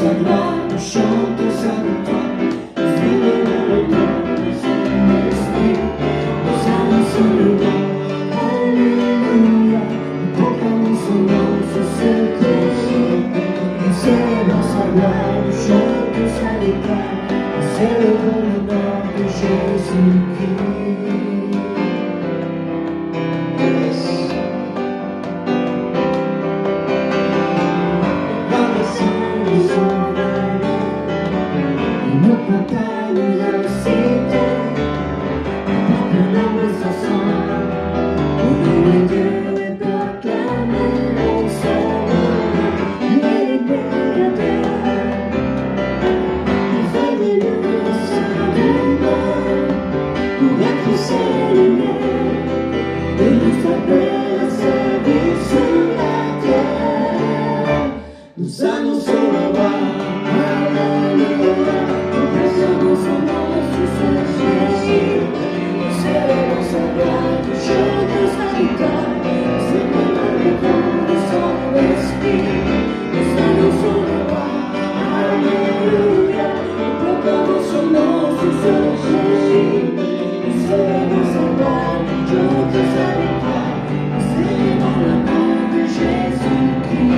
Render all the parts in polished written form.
sa gloire, nous chantons sa victoire. Nous célébrons le nom de son esprit. Nous annonçons le roi. Alléluia. Nous proclamons son nom sur ce péché. Nous célébrons sa gloire, nous chantons sa victoire. Nous célébrons le nom de Jésus-Christ. Nous annonçons le roi, alléluia. Nous proclamons son nom sur ce Jésus. Nous célébrons sa gloire, nous chantons sa victoire. Nous célébrons le nom de son esprit. Nous annonçons le roi, alléluia. Nous proclamons son nom sur ce Jésus. Nous célébrons sa gloire, nous chantons sa victoire. Nous célébrons le nom de Jésus-Christ.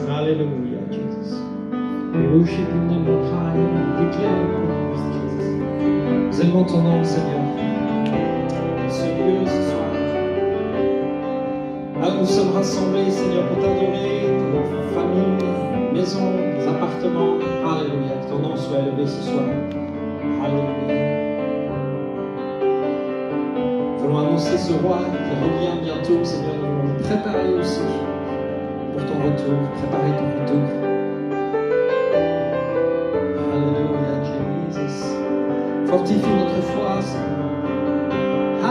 Hallelujah, Jesus. We worship your name on high. We declare your praise, Jesus. Nous aimons ton nom, Seigneur. Ce lieu, ce soir. Là, nous sommes rassemblés, Seigneur, pour t'adorer, pour nos familles, maisons, appartements. Alléluia. Que ton nom soit élevé ce soir. Alléluia. Nous voulons annoncer ce roi qui revient bientôt, Seigneur. Nous voulons nous préparer aussi pour ton retour, préparer ton retour. Alléluia, Jesus. Fortifie notre foi, Seigneur.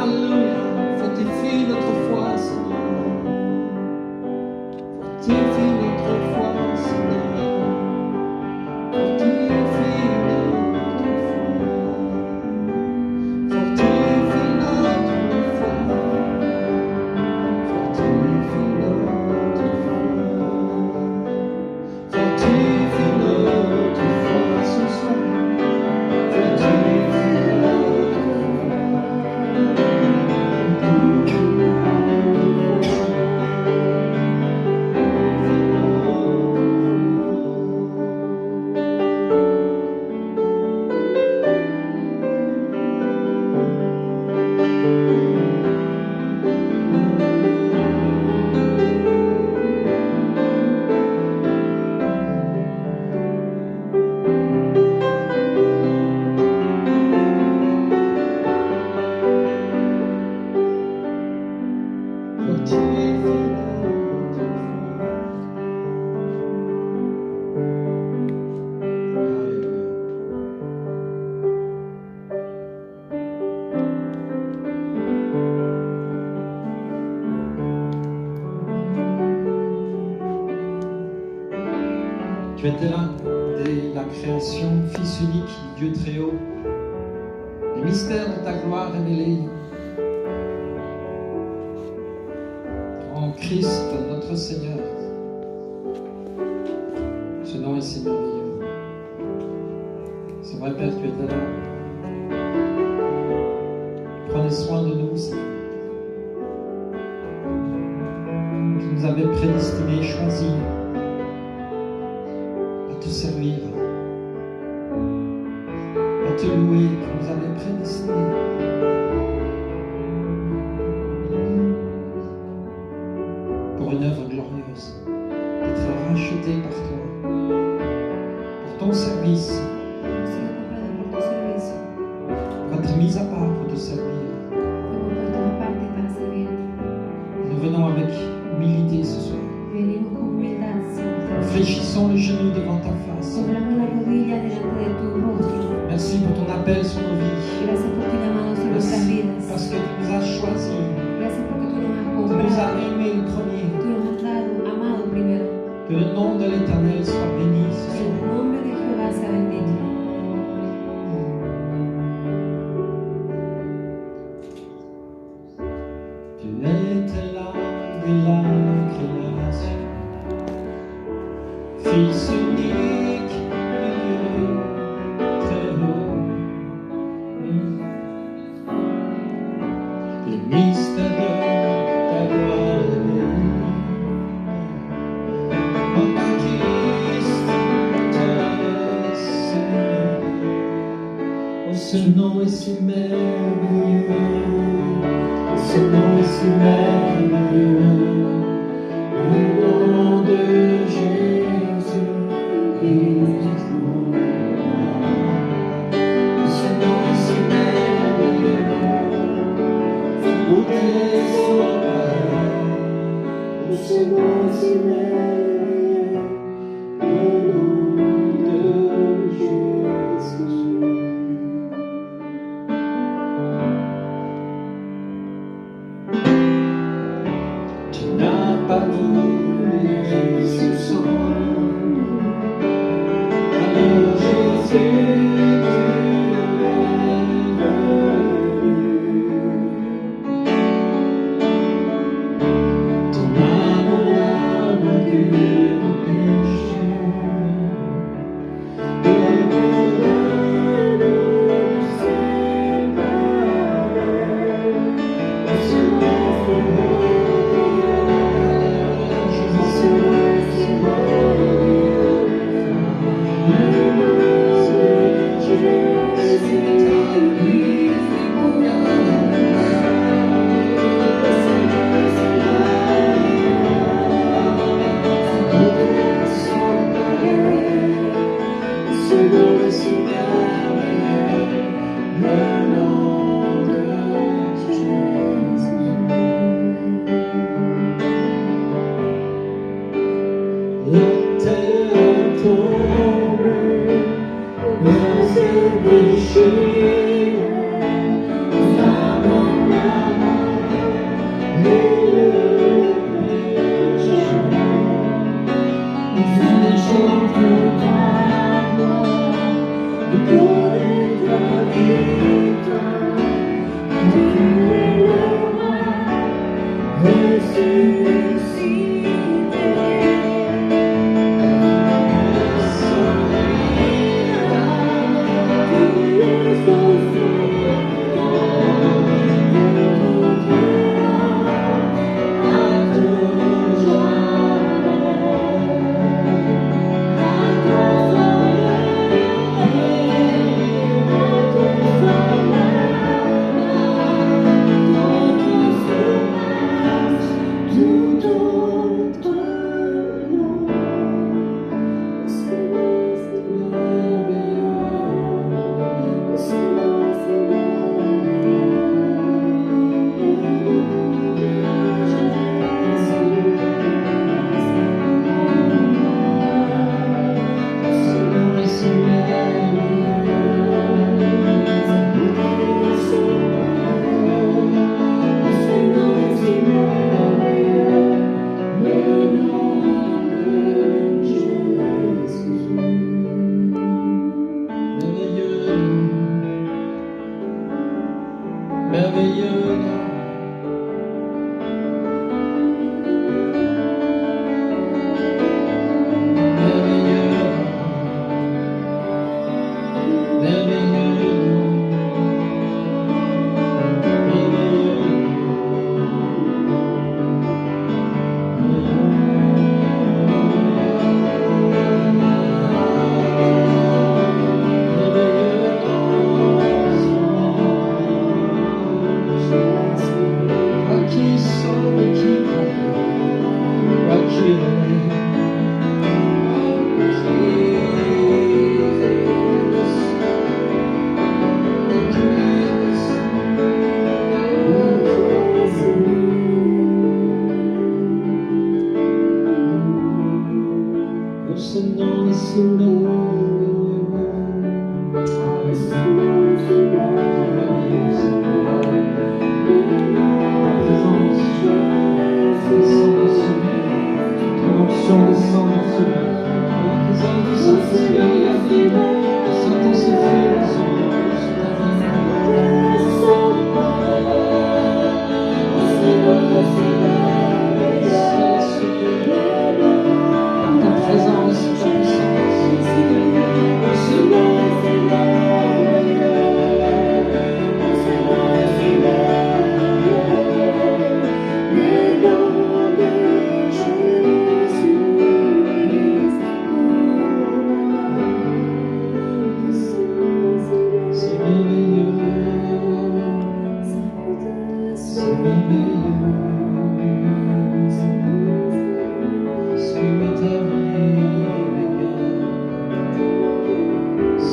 Alléluia, fortifie notre foi, Seigneur. Fortifie notre foi, Seigneur. Fortifie notre foi. Fortifie notre foi. Fortifie notre foi. Fortifie notre foi ce soir. Fortifie notre foi. étais là dès la création, Fils unique du Dieu très haut. Les mystères de ta gloire révélés en Christ notre Seigneur. Ce nom est si merveilleux. C'est vrai, Père, tu étais là. Prenez soin de nous, Seigneur. Tu nous avais prédestinés, choisis à te servir, à te louer. Tu nous avais prédestinés pour une œuvre glorieuse, d'être rachetés par toi, pour ton service, Hemos sido comprados por tu servicio. pour être mis à part pour te servir. Fuimos puestos aparte para servir. Nous venons avec humilité ce soir. Venimos con humildad, Señor. Fléchissons les genoux devant ta face. Doblamos la rodilla delante de tu rostro. Merci pour ton appel sur nos vies. Gracias por tu llamado sobre nuestras Merci vidas. parce que tu nous as choisis. Gracias porque tú nos has Tu nous comprado. as aimés le premier. Tú nos has dado, amado primero. Que le nom de l'Éternel soit béni ce Que soir. el nombre de Jehová sea bendito. Tu étais là dès la création, Fils unique du Dieu très haut. Les mystères de ta gloire révélés en Christ notre Seigneur. Oh, ce nom est si merveilleux. Ce nom est si merveilleux, le nom de Jésus Christ. Ce nom est si merveilleux, sa beauté sans pareil. Ce nom est si merveilleux, le nom de Jésus. Tu n'as pas voulu ce sang. Alors Jésus, tu l'as venu. Ton amour a vaincu le péché. Et pour nous séparer, ce nom est ressuscité.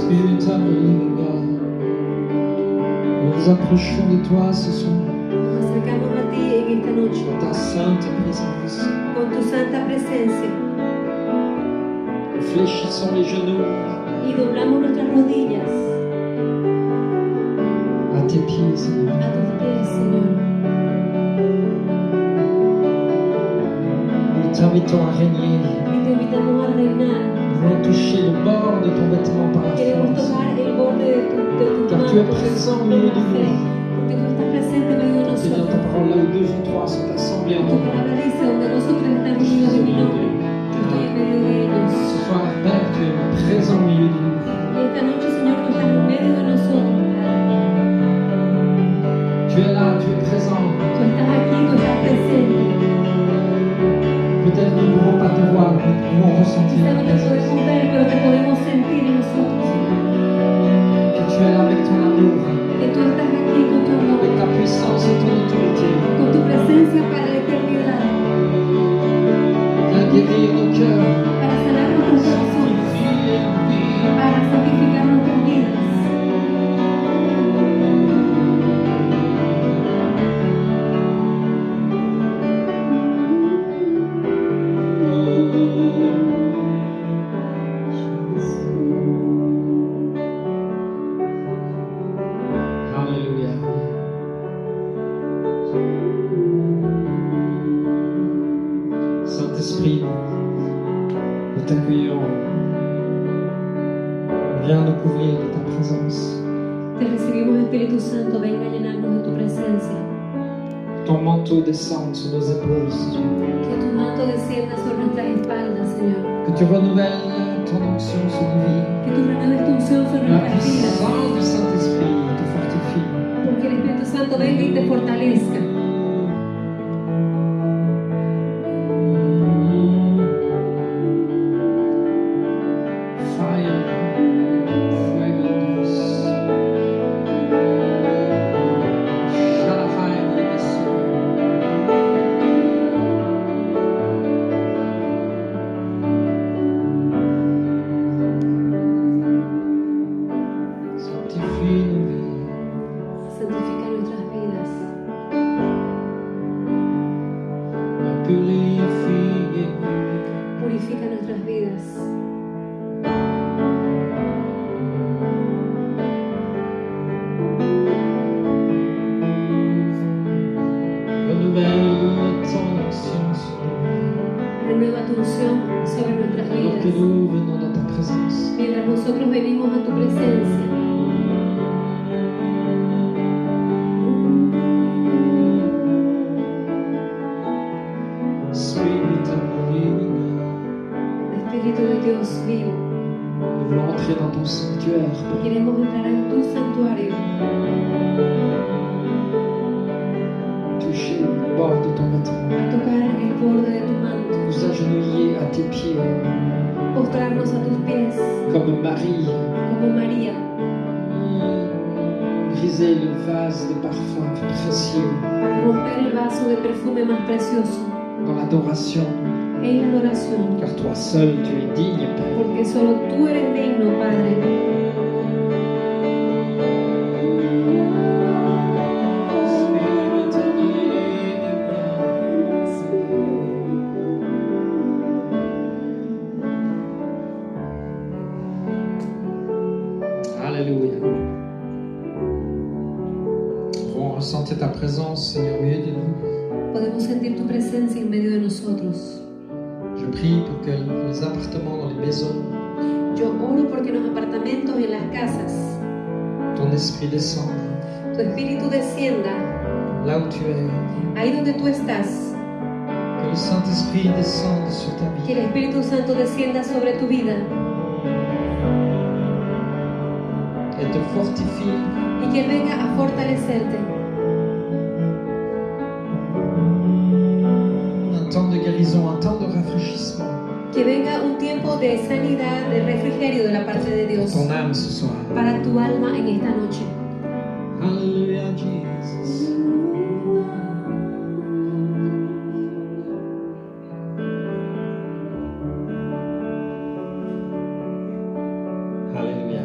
Spirit of the living God. Nous nous approchons de toi ce soir, Nos acercamos a ti en esta noche dans ta sainte présence. con tu santa presencia Nous fléchissons les genoux y doblamos nuestras rodillas à tes pieds, Seigneur. a tus pies, Señor. Nous t'invitons à régner. Y te invitamos a reinar. Nous voulons toucher le bord de ton vêtement par la Queremos force. tocar el borde de tu Car tu es présent au milieu de nous. porque tú estás presente en medio de Seigneur, ta nosotros. parole, là où 2 ou 3 sont assemblés en Tu ton nom. palabra dice, donde nosotros estamos Je suis unidos au en mi milieu nombre, d'eux. yo estoy en medio de ellos. Ce soir, Père, tu es présent au milieu de nous. Y esta noche, Señor, tú estás en medio de nosotros. Tu es là, tu es présent. Tú estás aquí, tú estás presente. Peut-être nous ne pouvons pas te voir, mais nous pouvons ressentir Quizá ta no te présence. podemos ver, pero te podemos sentir en nosotros, Señor. Que tu es là avec ton amour, Que tú estás aquí con tu amor, avec ta puissance et ton autorité. con tu presencia para la eternidad, Viens guérir nos cœurs. para sanar nuestros corazones, Sanctifier nos vies. para santificar nuestras vidas. Alléluia. Saint-Esprit, nous t'accueillons. Viens nous couvrir de ta présence. Te recibimos, Espíritu Santo, venga a llenarnos de tu presencia. Ton manteau descende sur nos épaules, Seigneur. Que tu manto descienda sobre nuestras espaldas, Señor. Que tu renouvelles ton onction sur nos vies. Que tú renueves tu unción sobre La nuestras vidas. puissance du Saint-Esprit te fortifie. Porque el Espíritu Santo venga y te fortalezca. Fire, fuego Dios. Shalahai Lebesu. Sanctifie nos vies. Santifica nuestras vidas. Purifier. Purifica nuestras vidas. Renouvelle ton onction sur nous. Renueva tu unción sobre nuestras Alors que vidas. nous venons dans ta présence. Mientras nosotros venimos a tu presencia. Spirit of the living God. Espíritu de Dios vivo. Nous voulons entrer dans ton sanctuaire, Père. Queremos entrar en tu santuario. Toucher le bord de ton vêtement. A tocar el borde de tu manto. Nous agenouiller à tes pieds, Postrarnos a tus pies. comme Marie. Como María. Briser le vase de parfum précieux Para romper el vaso de perfume más precioso. dans l'adoration. En la adoración. Car toi seul, tu es digne, Père. Porque solo tú eres digno, Padre. Spirit of the living God. Alléluia. On ressentir ta présence, Seigneur, au milieu de nous. Podemos sentir tu presencia en medio de nosotros. Je prie pour que les appartements dans les maisons, Yo oro porque en los apartamentos, en las casas, ton esprit descende tu espíritu descienda là où tu es. ahí donde tú estás. Que le Saint-Esprit descende sur ta Que vie. el Espíritu Santo descienda sobre tu vida Et te fortifie. y que Él venga a fortalecerte. Un temps de guérison, un temps de rafraîchissement. Que venga un tiempo de sanidad, de refrigerio de la parte de Dios Ton âme ce soir. para tu alma en esta noche. Alléluia, Jesus. Alléluia.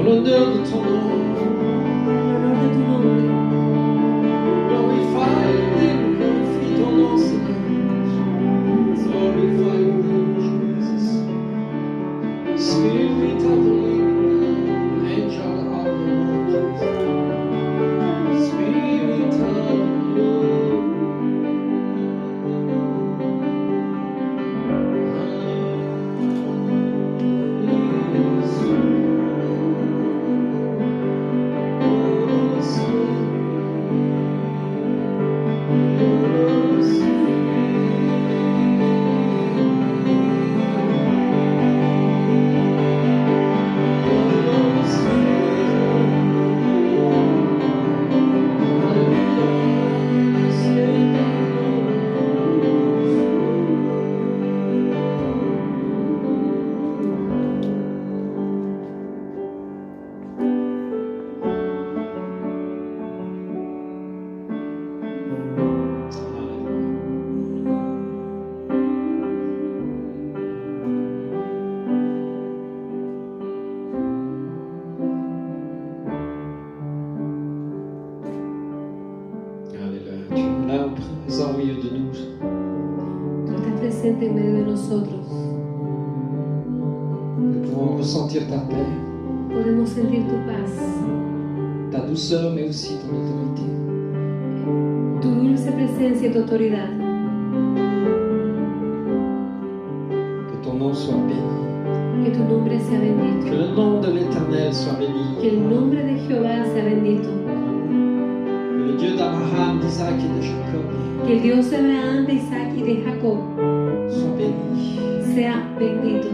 L'honneur de ton nom, présent au milieu de nous. Tú estás presente en medio de nosotros. Nous pouvons ressentir ta paix, Podemos sentir tu paz, ta douceur, mais aussi ton autorité. tu dulce presencia y tu autoridad. Que ton nom soit béni. Que tu nombre sea Que bendito. le nom de l'Éternel soit béni. Que el nombre de Jehová sea bendito. Que le Dieu d'Abraham, d'Isaac et de Jacob Que el Dios de Abraham, de Isaac y de Jacob soit béni. sea bendito.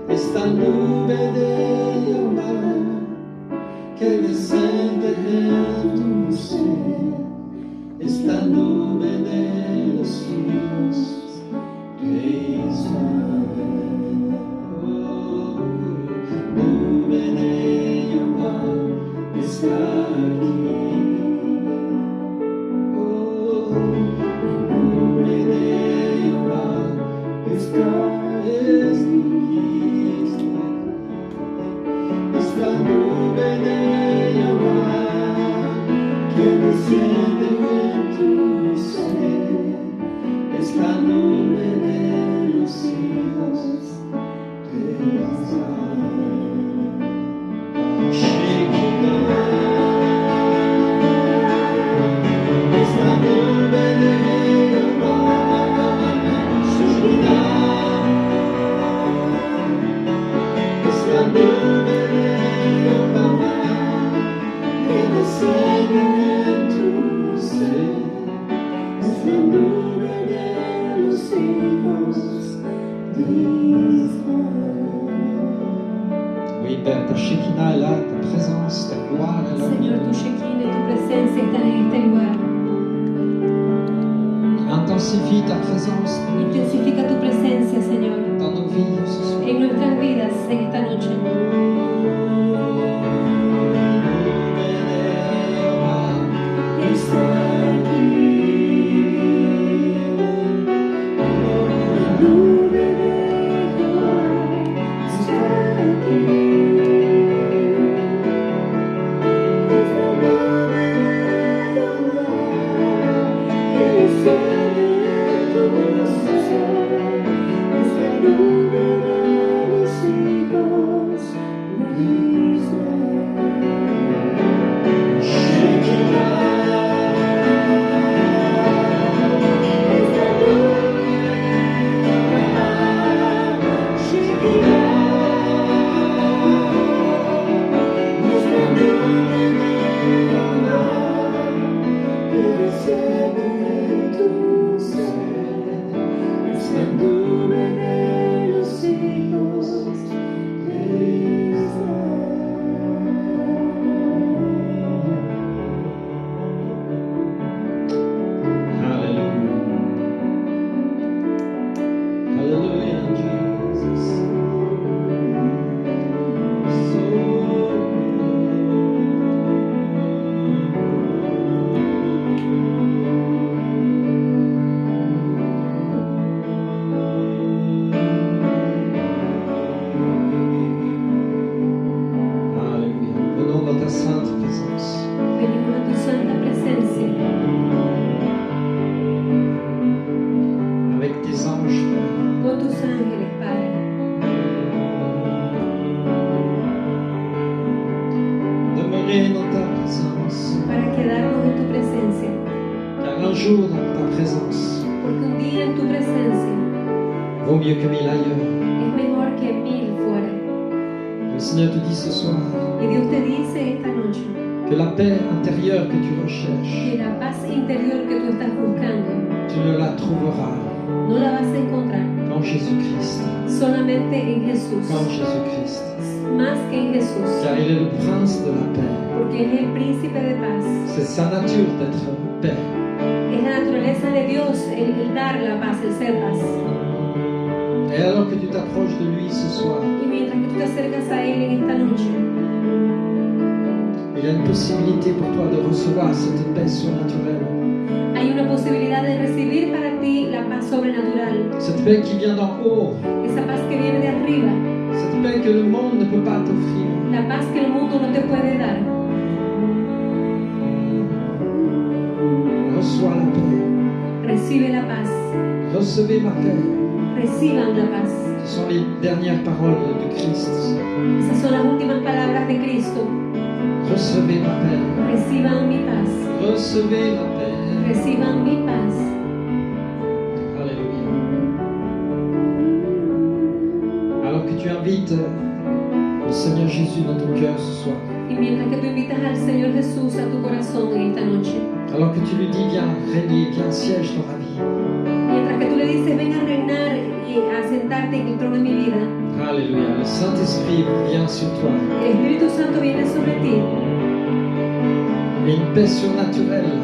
Esta nube de Jehová que desciende en tu ser, esta nube de los hijos de Israel. Oh, nube de Jehová está aquí. Oh, nube de Jehová está aquí. Esta nube de Jehová que desciende en tu ser, es la nube de los hijos de Israel. Shekinah, es la nube de Jehová. Shekinah, es la nube de Jehová que desciende en tu ser, es la nube de los hijos de Israel. Oui, Père, ta Shekinah est là, ta présence, ta gloire est là. Señor, tu Shekinah y tu presencia están en este lugar. Intensifie ta présence Intensifica tu presencia, Señor, dans nos vies ce soir. en nuestras vidas en esta noche. Está aquí. Nube de Jehová está aquí. Es la nube de Jehová que desciende en tu ser. Es la nube de los hijos de Israel. jour dans ta présence Porque un día en tu presencia vaut mieux que 1000 ailleurs. es mejor que 1000 fuera. Le Seigneur te dit ce soir Y Dios te dice esta noche que la paix intérieure que tu recherches, que la paz interior que tú estás buscando, tu ne la trouveras No la vas a encontrar qu'en Jésus-Christ. solamente en Jesús, Qu'en Jésus-Christ. más que en Jesús, Car il est le prince de la paix. porque es el príncipe de paz. C'est sa nature d'être paix. Es la naturaleza de Dios el dar la paz, el ser paz. Et alors que tu t'approches de lui ce soir, Y mientras que tú te acercas a Él en esta noche, il y a une possibilité pour toi de recevoir cette paix surnaturelle. hay una posibilidad de recibir para ti la paz sobrenatural, Cette paix qui vient d'en haut. esa paz que viene de arriba, Cette paix que le monde ne peut pas t'offrir. la paz que el mundo no te puede dar. Reçois la paix. Recibe la paz, Recevez ma paix. reciban la paz. Ce sont les dernières paroles de Christ. Esas son las últimas palabras de Cristo. Recevez ma paix. Reciban mi paz, Recevez ma paix. reciban mi paz. Alléluia. Alors que tu invites le Seigneur Jésus dans ton cœur ce soir, Y mientras que tú invitas al Señor Jesús a tu corazón en esta noche, alors que tu lui dis viens régner, viens siège dans ma vie. mientras que tú le dices ven a reinar y a sentarte en el trono de mi vida, Alléluia. Le Saint-Esprit vient sur toi. el Espíritu Santo viene sobre ti, Et une paix surnaturelle,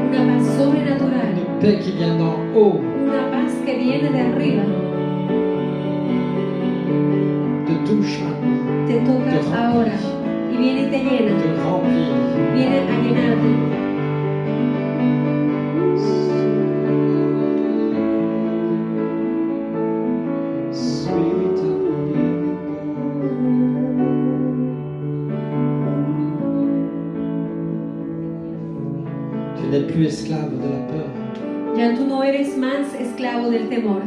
una paz sobrenatural, une paix qui vient d'en haut, una paz que viene de arriba, te touche maintenant, te toca ahora y viene y te llena, te remplit. viene a llenarte. Spirit of the living God. Tu n'es plus esclave de la peur. Ya tú no eres más esclavo del temor.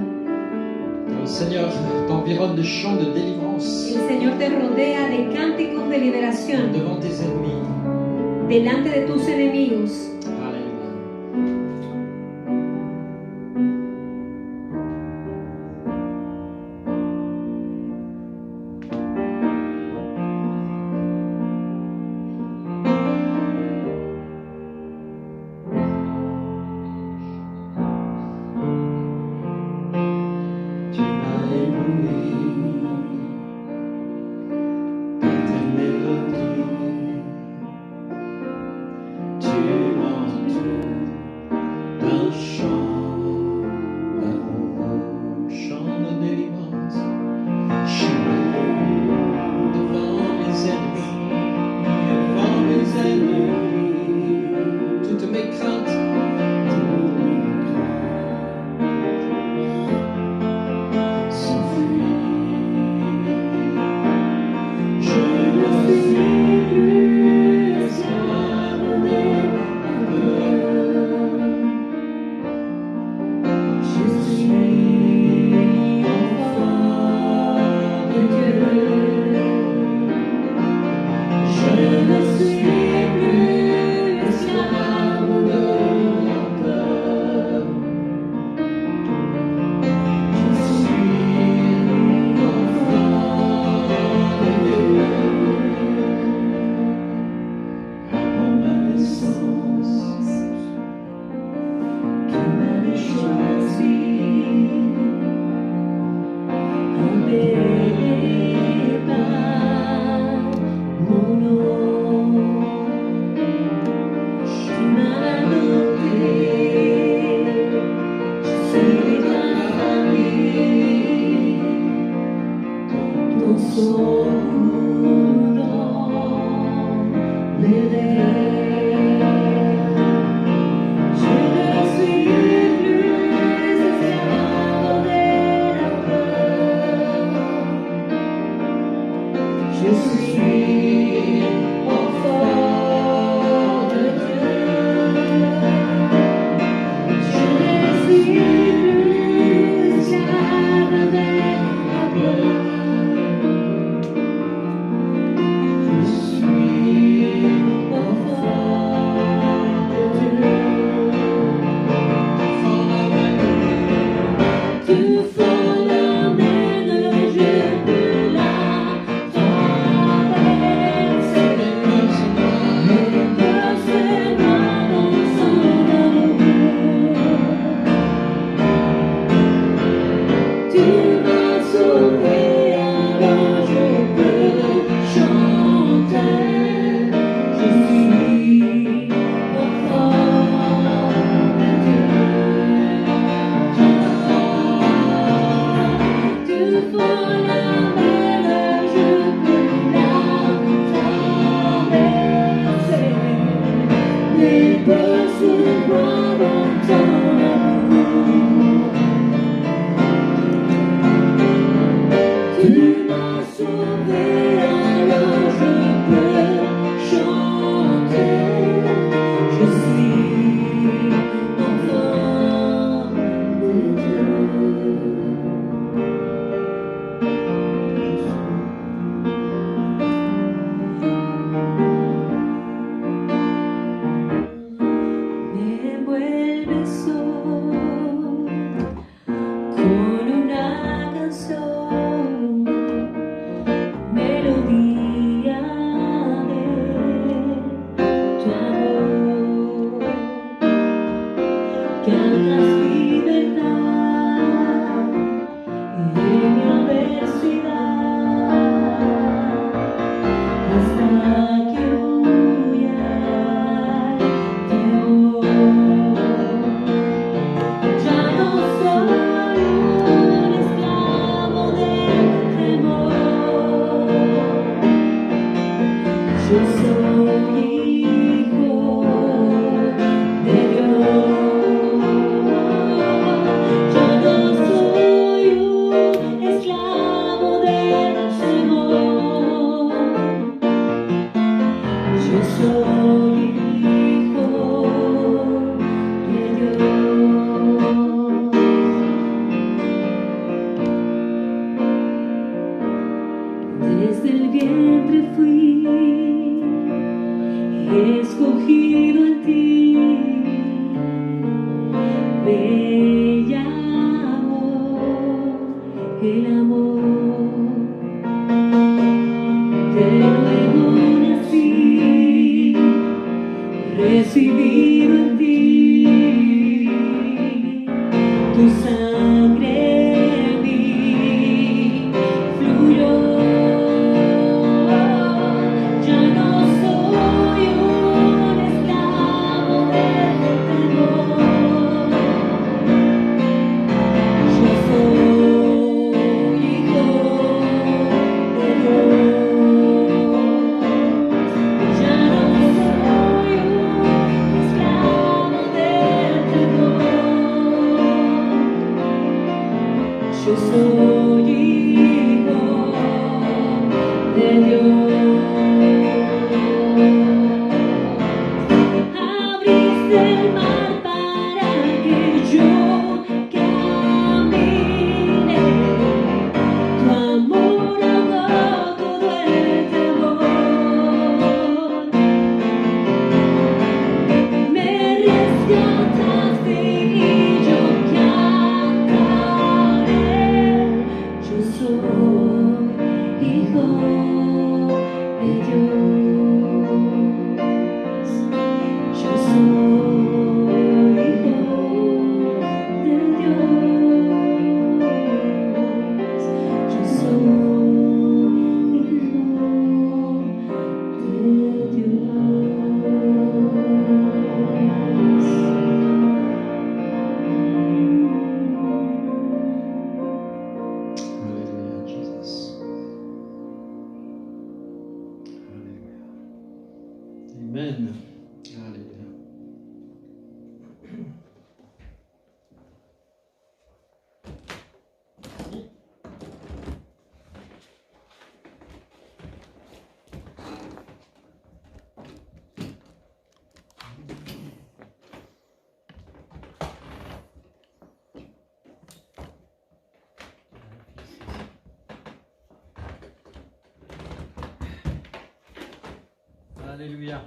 Car le Seigneur t'environne de chants de délivrance El Señor te rodea de cánticos de liberación devant tes ennemis. delante de tus enemigos. Alléluia. Tu m'as ébloui par tes mélodies. Tu m'entoures d'un chant d'amour, chant de délivrance. Chant devant mes ennemis, toutes mes craintes. el amor. De nuevo nací, recibido en ti tu sangre en mí fluyó. Ya no soy un esclavo del temor. Yo soy hijo de Dios. Ya no soy un esclavo del temor. Yo soy hijo de Dios. Abriste el mar para que yo camine. Tu amor ahogó todo el temor. Me rescataste y yo cantaré. Yo soy hijo de Dios. Yo soy hijo de Dios. Yo soy hijo de Hallelujah, Jesus. Hallelujah. Amen. Hallelujah. Alléluia.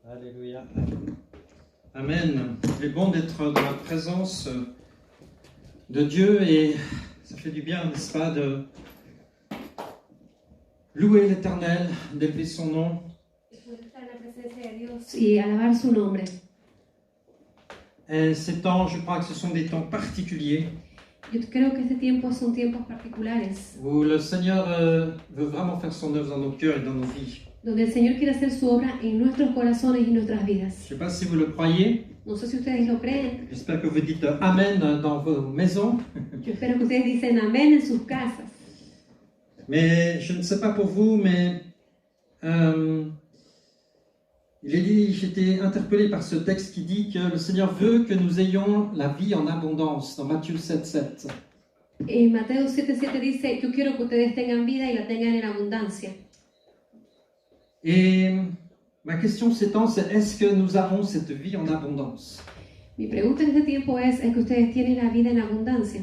Alléluia. Amen. Il est bon d'être dans la présence de Dieu et ça fait du bien, n'est-ce pas, de louer l'Éternel, d'élever son nom. Poder estar en la presencia de Dios y alabar su nombre. Et ces temps, je crois que ce sont des temps particuliers Yo creo que este tiempo son tiempos particulares, où le Seigneur veut vraiment faire son œuvre dans nos cœurs et dans nos vies. donde el Señor quiere hacer su obra en nuestros corazones y nuestras Je ne vidas. sais pas si vous le croyez. No sé si ustedes lo creen. J'espère que vous dites Amen dans vos maisons. Yo espero que ustedes dicen amén en sus casas. Mais je ne sais pas pour vous, mais il est dit, j'étais interpellé par ce texte qui dit que le Seigneur veut que nous ayons la vie en abondance, dans Matthieu 7,7. En Mateo 7:7 dice, yo quiero que ustedes tengan vida y la tengan en abundancia. Et ma question s'étend, c'est est-ce que nous avons cette vie en abondance? Mi pregunta en este tiempo es que ustedes tienen la vida en abundancia.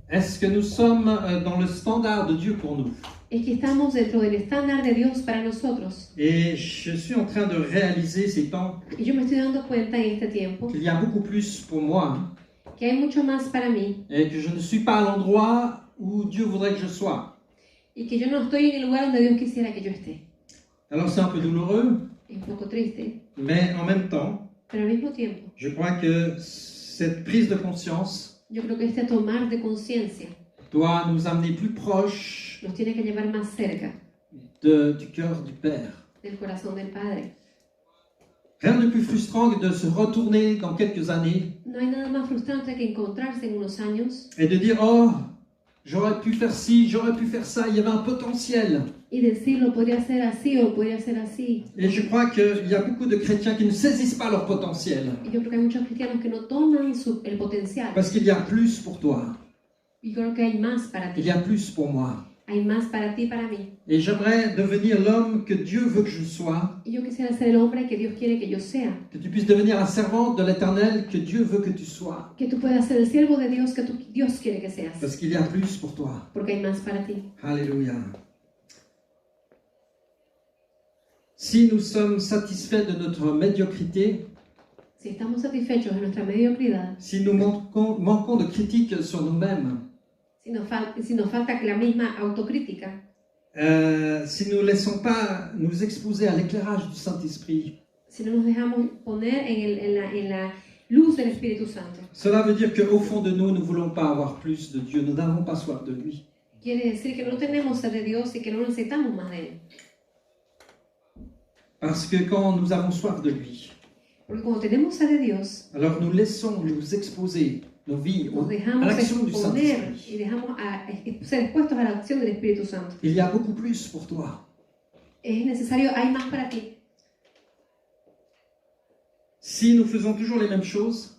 Est-ce que nous sommes dans le standard de Dieu pour nous? Es que estamos dentro del estándar de Dios para nosotros. Et je suis en train de réaliser ces temps Y yo me estoy dando cuenta en este tiempo qu'il y a beaucoup plus pour moi que hay mucho más para mí et que je ne suis pas à l'endroit où Dieu voudrait que je sois. y que yo no estoy en el lugar donde Dios quisiera que yo esté. Alors c'est un peu douloureux, Es un poco triste, mais en même temps, pero al mismo tiempo je crois que cette prise de conscience yo creo que este tomar de conciencia doit nous amener plus proche nos tiene que llevar más cerca du cœur du Père. del corazón del Padre. Rien de plus frustrant que de se retourner dans quelques années No hay nada más frustrante que encontrarse en unos años et de dire « Oh, j'aurais pu faire ci, j'aurais pu faire ça, il y avait un potentiel. y decirlo, podría ser así o podría ser así. » Et je crois qu'il y a beaucoup de chrétiens qui ne saisissent pas leur potentiel Y yo creo que hay muchos cristianos que no toman el potencial. parce qu'il y a plus pour toi, Y creo que hay más para il ti. y a plus pour moi. Hay más para ti y para mí. Et j'aimerais devenir l'homme que Dieu veut que je sois, Y yo quisiera ser el hombre que Dios quiere que yo sea. que tu puisses devenir la servante de l'Éternel que Dieu veut que tu sois, Que tú puedas ser el siervo de Dios que Dios quiere que seas. parce qu'il y a plus pour toi. Porque hay más para ti. Alléluia. Si nous sommes satisfaits de notre médiocrité, Si estamos satisfechos en nuestra mediocridad, si nous manquons de critique sur nous-mêmes, si nos falta la misma autocrítica, si nous ne laissons pas nous exposer à l'éclairage du Saint-Esprit, si no nos dejamos poner en la luz del Espíritu Santo, cela veut dire qu'au fond de nous, nous ne voulons pas avoir plus de Dieu, nous n'avons pas soif de lui. quiere decir que no tenemos sed de Dios y que no necesitamos más de Él. Parce que quand nous avons soif de lui, Porque cuando tenemos sed de Dios, alors nous laissons nous exposer nos vies nos à dejamos l'action du exponer Saint-Esprit. y dejamos ser expuestos a la acción del Espíritu Santo. Il y a beaucoup plus pour toi. Es necesario, hay más para ti. Si nous faisons toujours les mêmes choses,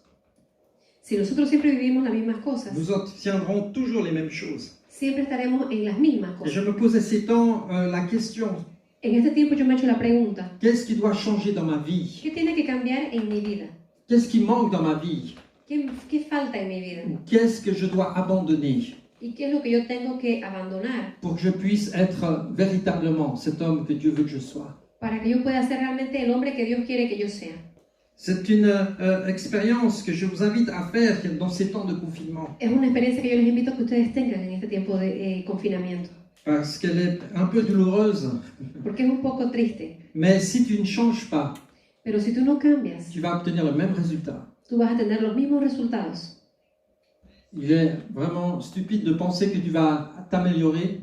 Si nosotros siempre vivimos las mismas cosas, nous obtiendrons toujours les mêmes choses. siempre estaremos en las mismas Et cosas. je me posais ces temps la question, En este tiempo yo me he hecho la pregunta, qu'est-ce qui doit changer dans ma vie? ¿qué tiene que cambiar en mi vida? Qu'est-ce qui manque dans ma vie? ¿Qué falta en mi vida? Qu'est-ce que je dois abandonner ¿Y qué es lo que yo tengo que abandonar pour que je puisse être véritablement cet homme que Dieu veut que je sois? para que yo pueda ser realmente el hombre que Dios quiere que yo sea? C'est une expérience que je vous invite à faire dans ces temps de confinement, Es una experiencia que yo les invito a que ustedes tengan en este tiempo de confinamiento, parce qu'elle est un peu douloureuse. porque es un poco triste. Mais si tu ne changes pas, Pero si tú no cambias, tu vas obtenir le même résultat. tú vas a tener los mismos resultados. Il est vraiment stupide de penser que tu vas t'améliorer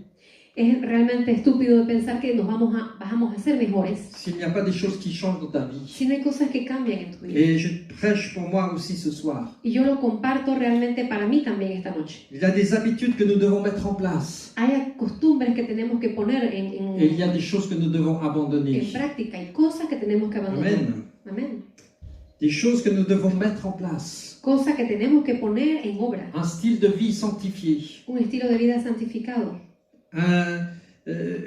Es realmente estúpido de pensar que vamos a ser mejores s'il n'y a pas des choses qui changent dans ta vie. si no hay cosas que cambian en tu vida. Et je prêche pour moi aussi ce soir. Y yo lo comparto realmente para mí también esta noche. Il y a des habitudes que nous devons mettre en place. Hay costumbres que tenemos que poner Et il y a des choses que nous devons abandonner. en práctica, hay cosas que tenemos que abandonar. Amen. Amén. Des choses que nous devons mettre en place. Cosas que tenemos que poner en obra. Un style de vie sanctifié. Un estilo de vida santificado.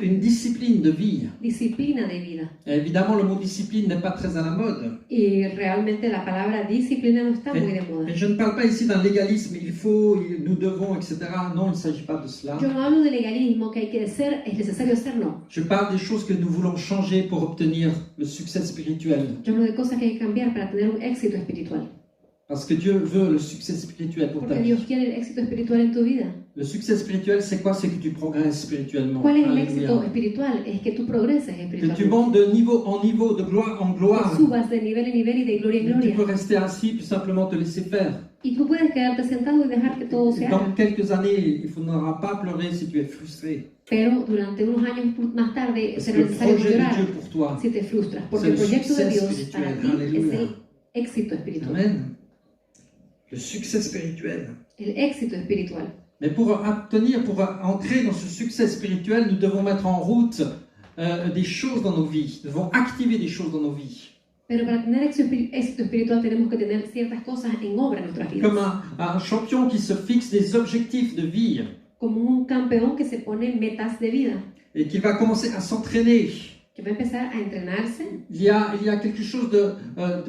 Une discipline de vie. Disciplina de vida. Et évidemment, le mot discipline n'est pas très à la mode. Y realmente la palabra disciplina no está muy de moda. Et je ne parle pas ici d'un légalisme, il faut, nous devons, etc. Non, il ne s'agit pas de cela. Yo no hablo de legalismo, que hay que ser, es necesario hacerlo. Je parle des choses que nous voulons changer pour obtenir le succès spirituel. Yo hablo de cosas que hay que cambiar para tener un éxito espiritual. Parce que Dieu veut le succès spirituel pour ta Porque vie. Dios quiere el éxito espiritual en tu vida. Le succès spirituel, c'est quoi? C'est que tu progresses spirituellement. ¿Cuál es el Alléluia. éxito espiritual? Es que tú progreses Que tu espiritualmente. montes de niveau en niveau, de gloire en Que gloire. subas de nivel en nivel y de gloria en Tu gloria. peux rester assis puis simplement te laisser faire. Y tú puedes quedarte sentado y dejar que todo se haga. Dans quelques années, il ne faudra pas pleurer si tu es frustré. Pero durante unos años más tarde Parce será que le necesario projet de llorar Dieu pour toi, si te frustras. Porque C'est el le proyecto de succès Dios spirituel. para ti es Alléluia. el éxito espiritual. Amen. Le succès spirituel. El éxito espiritual. Mais pour obtenir, pour entrer dans ce succès spirituel, nous devons mettre en route des choses dans nos vies. Nous devons activer des choses dans nos vies. Pero para tener éxito espiritual tenemos que tener ciertas cosas en obra en nuestras vidas. Comme un champion qui se fixe des objectifs de vie Como un campeón que se pone metas de vida, et qui va commencer à s'entraîner. que va a empezar a entrenarse. Il y a quelque chose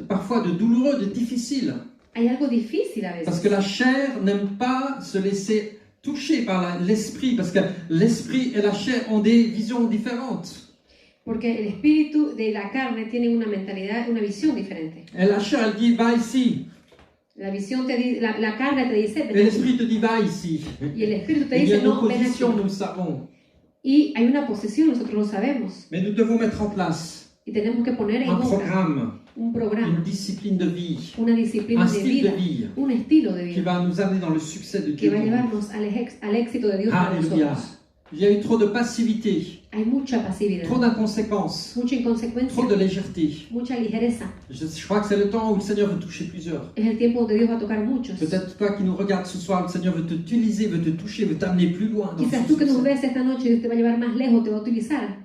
parfois de douloureux, de difficile. Hay algo difícil a Parce veces. que la chair n'aime pas se laisser toucher par l'esprit. Parce que l'esprit et la chair ont des visions différentes. Porque el espíritu de la carne tiene una mentalidad, una visión diferente. Et la chair, elle dit, va ici. La visión la carne te dice, Et ven aquí. l'esprit te dit, va ici. Y el espíritu te Il y a dice, une no, ven aquí. opposition, nous le savons. Y hay una posición, nosotros lo sabemos. Mais nous devons mettre en place Y tenemos que poner en un obra programme, un une programa, discipline de vie, una disciplina un de style de vida, vie un estilo de qui vida va nous amener dans le succès de que Dieu. va a llevarnos al éxito de Dios para Alléluia. nosotros. Il y a eu trop de passivité, Hay mucha pasividad, trop d'inconséquence, mucha trop de inconsecuencia, légèreté. mucha ligereza. Je crois que c'est le temps où le Seigneur veut toucher plusieurs. Es el tiempo donde Dios va a tocar muchos. Peut-être toi qui nous regardes ce soir, le Seigneur veut t'utiliser, veut te toucher, veut t'amener plus loin. Dans Quizás son tú que nos succès. ves esta noche, Dios te va a llevar más lejos, te va a utilizar.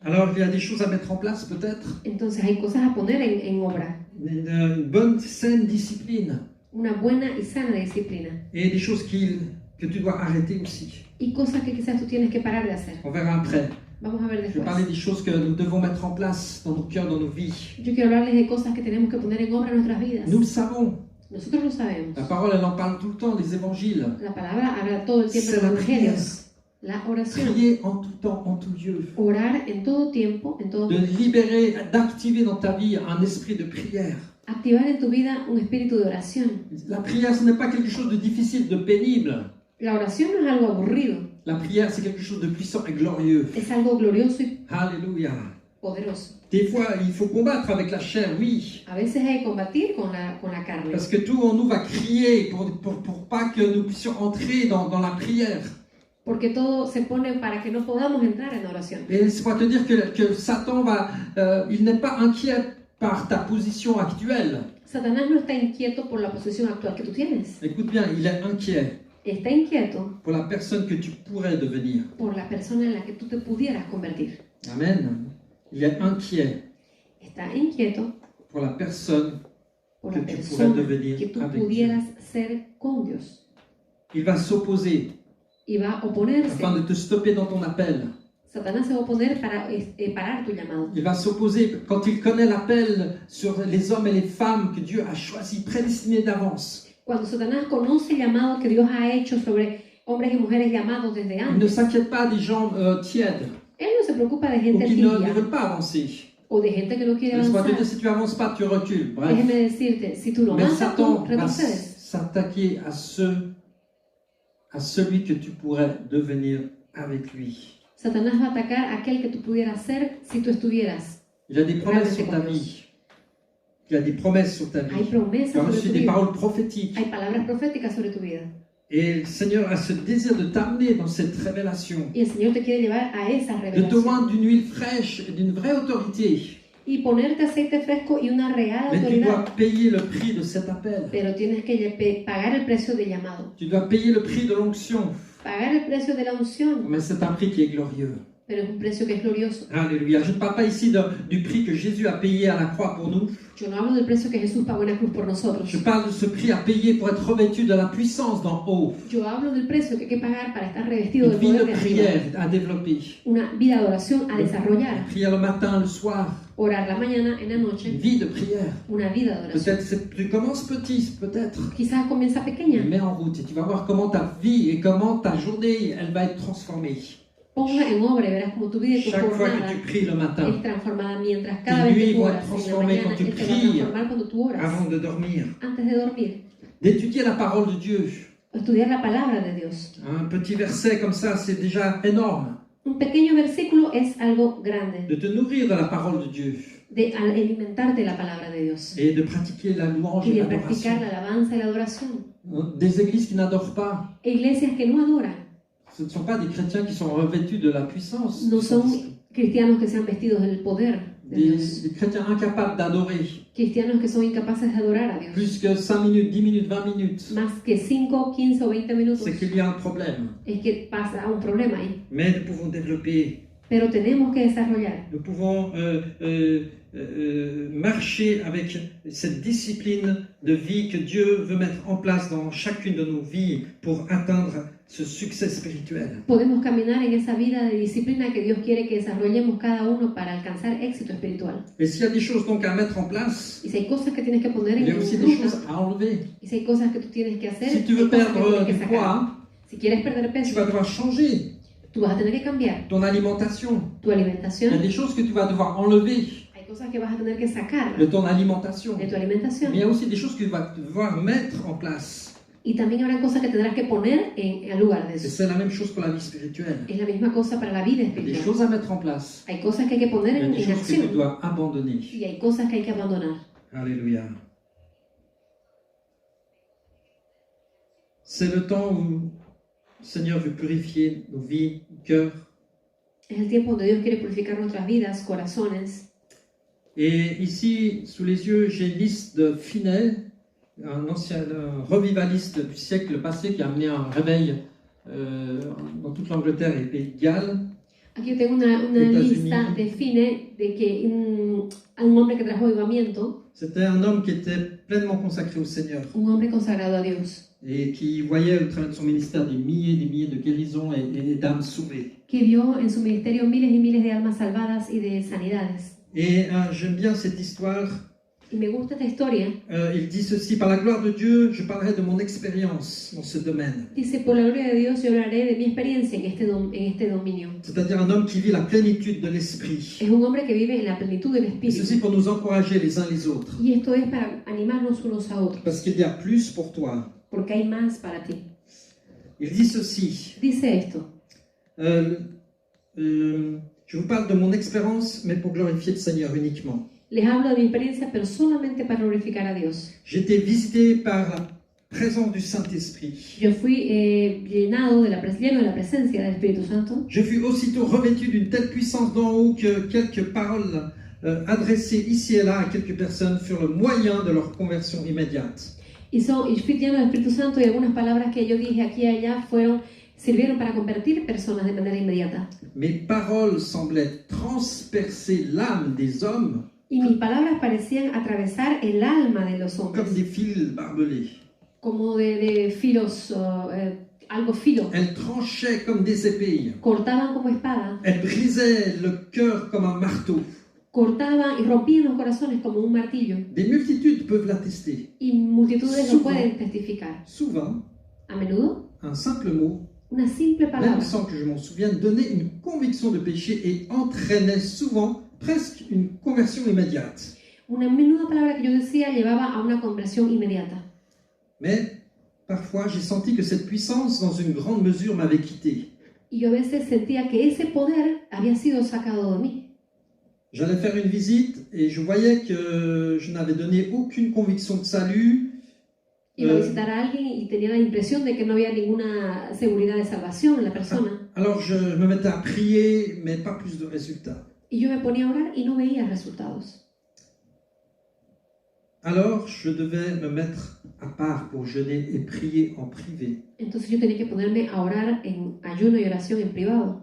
Alors il y a des choses à mettre en place peut-être. Entonces hay cosas a poner en obra. Une bonne, saine discipline. Una buena y sana disciplina. Et des choses que tu dois arrêter aussi. Y cosas que quizás tú tienes que parar de hacer. On verra après. Vamos a ver Je vais parler después. des choses que nous devons mettre en place dans nos cœurs, dans nos vies. Yo quiero hablarles de cosas que tenemos que poner en obra en nuestras vidas. Nous le savons. Nosotros lo sabemos. La parole, elle en parle tout le temps, les évangiles. La palabra habla todo el tiempo C'est en la los evangelios. La oración. Prier en tout temps, en tout lieu. Orar en todo tiempo, en todo De momento. libérer, d'activer dans ta vie un esprit de prière. activar en tu vida un espíritu de oración. La prière, ce n'est pas quelque chose de difficile, de pénible. La oración no es algo aburrido, La prière, c'est quelque chose de puissant et glorieux. es algo glorioso y Alléluia. poderoso. Des fois, il faut combattre avec la chair, oui. A veces hay que combatir con la carne, Parce que tout en nous va crier pour pas que nous puissions entrer dans la prière. porque todo se pone para que no podamos entrar en oración. Et laisse-moi te dire que Satan il n'est pas inquiet par ta position actuelle. Satanás no está inquieto por la posición actual que tú tienes. Écoute bien, il est inquiet Está inquieto pour la personne que tu pourrais devenir. por la persona en la que tú te pudieras convertir. Amen. Il est inquiet Está inquieto pour la personne por que la tu pourrais persona devenir que tú avec Dieu. pudieras ser con Dios. Il va s'opposer Y va a oponerse. afin de te stopper dans ton appel. Satanás se va a oponer para parar tu llamado. Il va s'opposer quand il connaît l'appel sur les hommes et les femmes que Dieu a choisis, prédestinés d'avance. Cuando Satanás conoce el llamado que Dios ha hecho sobre hombres y mujeres llamados desde Il ne antes, s'inquiète pas des gens tièdes él no se preocupa de ou gente qui ne tibia veulent pas avancer. o de gente que no quiere Laisse-moi te avanzar. dire, si tu avances pas, tu recules. Bref. Déjeme decirte, si tú no Mais avanzas, tú Satan va retrocedes. s'attaquer à celui que tu pourrais devenir avec lui. Satanás va a atacar a aquel que tú pudieras ser si tú estuvieras. Il a des promesses Realmente sur ta con vie. Il a des promesses sur ta Hay vie. promesas Tu as sobre reçu tu des vida. paroles prophétiques. Hay palabras proféticas sobre tu vida. Et le Seigneur a ce désir de t'amener dans cette révélation, Y el Señor te quiere llevar a esa de te revelación. oindre d'une huile fraîche et d'une vraie autorité. Y ponerte aceite fresco y una real Mais tu dois autoridad. payer le prix de cet appel. Pero tienes que pagar el precio del llamado. Tu dois payer le prix de l'onction. Pagar el precio de la unción. Mais c'est un prix qui est glorieux. Pero es un precio que es glorioso. Alléluia. Je ne parle pas ici du prix que Jésus a payé à la croix pour nous. Yo no hablo del precio que Jesús pagó en la cruz por nosotros. Je parle de ce prix à payer pour être revêtu de la puissance d'en haut. Yo hablo del precio que hay que pagar para estar revestido Une del vie de poder de arriba. prière à développer. Una vida de oración a desarrollar. Prière le matin, le soir. Orar la mañana, en la Une noche. vie de prière. Una vida de oración. Peut-être tu commences petit, peut-être. Quizás comienza Tu pequeña. mets en route et tu vas voir comment ta vie et comment ta journée, elle va être transformée. Ponga en obra y verás como tu vida y tu Chaque fois jornada que tu pries le matin, es transformada mientras cada tes vez que nuits tú vont oras être en la transformées mañana. quand tu Él te va a pries transformar cuando tú oras avant de dormir. antes de dormir. D'étudier la parole de Dieu. Estudiar la palabra de Dios. Un petit verset comme ça, c'est déjà énorme. Un pequeño versículo es algo grande. De te nourrir de la parole de Dieu De alimentarte de la palabra de Dios. et de pratiquer la louange Y et de l'adoration. practicar la alabanza y la adoración. Des églises qui n'adorent pas, Iglesias que no adoran. ce ne sont pas des chrétiens qui sont revêtus de la puissance. No son cristianos que sean vestidos del poder de Dios. Des chrétiens incapables d'adorer. Cristianos que son incapaces de adorar a Dios. Plus que 5 minutes, 10 minutes, 20 minutes. Más que 5, 15 o 20 minutos. C'est qu'il y a un problème. Es que pasa un problema ahí. Mais nous pouvons développer, Pero tenemos que desarrollar. nous pouvons marcher avec cette discipline de vie que Dieu veut mettre en place dans chacune de nos vies pour atteindre ce succès spirituel. Podemos caminar en esa vida de disciplina que Dios quiere que desarrollemos cada uno para alcanzar éxito espiritual. Et s'il y a des choses donc à mettre en place, Y si hay cosas que tienes que poner il y en a aussi des ruta, choses à enlever. y si hay cosas que tú tienes que hacer, Si tu hay veux cosas que perdre tienes que du sacar. poids, Si quieres perder tu peso, vas devoir changer tú vas a tener que cambiar ton alimentation. tu Il y a alimentación. des choses que tu vas devoir enlever Hay cosas que vas a tener que sacar de ton alimentation. de tu Mais alimentación. il y a aussi des choses que tu vas devoir mettre en place. Y también habrá cosas que tendrás que poner en lugar de Et eso. c'est la même chose pour la vie spirituelle. Es la misma cosa para la vida Il y a des espiritual. choses à mettre en place. Hay cosas que hay que poner Il y a en des choses que tu acción dois abandonner. y hay cosas que hay que abandonar. Alléluia. C'est le temps où le Seigneur veut purifier nos vies, nos cœurs. Es el tiempo donde Dios quiere purificar nuestras vidas, corazones. Et ici, sous les yeux, j'ai une liste de Finney, un revivaliste du siècle passé qui a amené un réveil dans toute l'Angleterre et le pays de Galles. Aquí yo tengo una États-Unis. lista de Finney de que un hombre que trajo avivamiento, C'était un homme qui était pleinement consacré au Seigneur un hombre consagrado a Dios, et qui voyait au travers de son ministère des milliers de guérisons et d'âmes sauvées. que vio en su ministerio miles y miles de almas salvadas y de sanidades. Et j'aime bien cette histoire Y me gusta esta historia. Il dit ceci: par la gloire de Dieu, je parlerai de mon expérience dans ce domaine. Dice, por la gloria de Dios yo hablaré de mi experiencia en este dominio. C'est-à-dire un homme qui vit la plénitude de l'esprit. Es un hombre que vive en la plenitud del Et ceci Espíritu. pour nous encourager les uns les autres. Y esto es para animarnos unos a otros, Parce qu'il y a plus pour toi. porque hay más para ti. Il dit ceci. Dice esto. Je vous parle de mon expérience, mais pour glorifier le Seigneur uniquement. Les hablo de mi experiencia, pero solamente para glorificar a Dios. J'ai été visité par la présence du Saint-Esprit. Yo fui lleno de la presencia del Espíritu Santo. Je fus aussitôt revêtu d'une telle puissance d'en haut que quelques paroles adressées ici et là à quelques personnes furent le moyen de leur conversion immédiate. Y fui lleno del Espíritu Santo y algunas palabras que yo dije aquí y allá sirvieron para convertir personas de manera inmediata. Mes paroles semblaient transpercer l'âme des hommes Y mis palabras parecían atravesar el alma de los hombres, comme des fils barbelés. como de filos, algo filo. Elles tranchaient comme des épées. Cortaban como espada, Elles brisaient le cœur comme un marteau. cortaban y rompían los corazones como un martillo. Des multitudes peuvent l'attester. Y multitudes lo pueden testificar. Souvent, A menudo, un simple mot, una simple même palabra, sans que je m'en souvienne, donnait une conviction de péché et entraînait souvent presque une conversion immédiate. una menuda palabra que yo decía llevaba a una conversión inmediata. Mais parfois, j'ai senti que cette puissance, dans une grande mesure, m'avait quitté. Y yo a veces sentía que ese poder había sido sacado de mí. J'allais faire une visite et je voyais que je n'avais donné aucune conviction de salut. Iba a visitar a alguien y tenía la impresión de que no había ninguna seguridad de salvación en la persona. Alors je me mettais à prier, mais pas plus de résultats. Y yo me ponía a orar y no veía resultados. Alors je devais me mettre à part pour jeûner et prier en privé, Entonces yo tenía que ponerme a orar en ayuno y oración en privado,